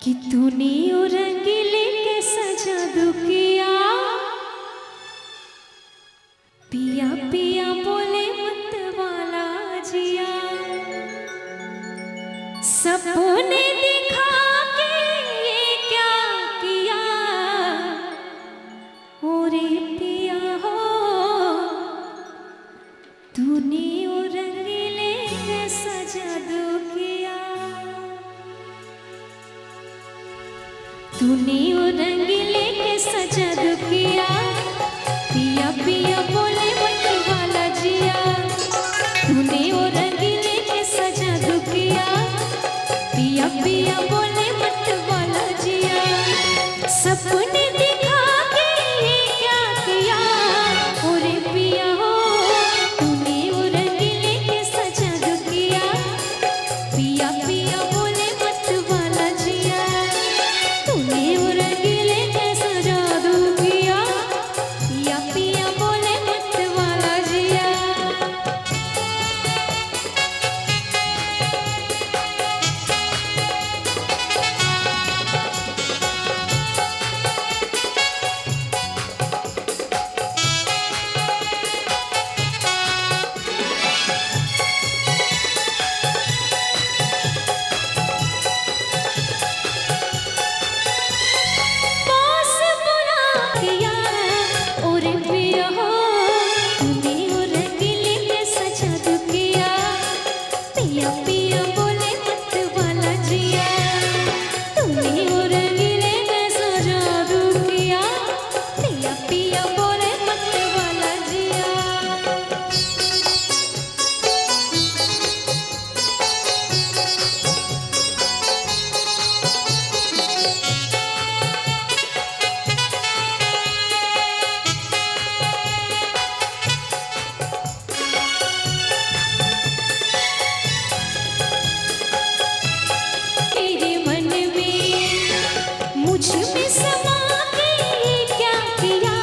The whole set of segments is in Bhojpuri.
कि तूने ओ रंगीले के सजा दुखिया पिया पिया बोले मत वाला जिया सपने दिखा के ये क्या किया ओरे पिया हो तूने ओ रंगीले के सजा दुखिया तूने ओ रंगीले के सजा दुखिया पिया पिया बोले मत वाला जिया तूने ओ रंगीले के सजा दुखिया पिया पिया बोले मत वाला जिया सपने दिखा के ये क्या किया ओरे पिया हो तूने ओ रंगीले के सजा दुखिया पिया पिया बोले मत वाला जिया तूने ओ रंगीले के सजा दुखिया पिया पिया बोले मत वाला जिया पास बुला दिया ओरे पिया हो तूने ओ रंगीले के सजा दुखिया पिया पिया बोले मत वाला जिया तूने ओ रंगीले के सजा दुखिया पिया पिया बोले मत वाला जिया तेरे मन में मुझ में समा के ये क्या किया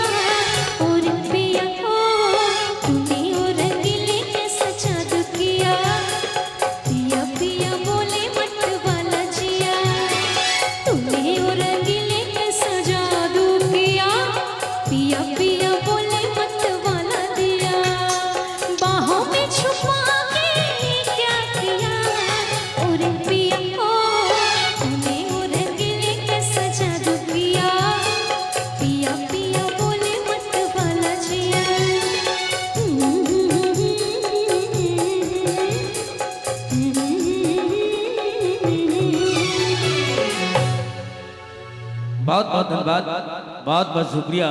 और पिया हो तूने ओ रंगीले के सजा दुखिया पिया पिया बोले मत वाला जिया तूने ओ रंगीले के सजा दुखिया पिया पिया बोले मत वाला दिया बाहों में छुपा के ये क्या किया और पिया हो तूने ओ रंगीले के सजा दुखिया पिया पिया बोले मत वाला जिया बहुत बहुत धन्यवाद, बहुत बहुत शुक्रिया।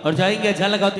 और जाएंगे अच्छा लगा।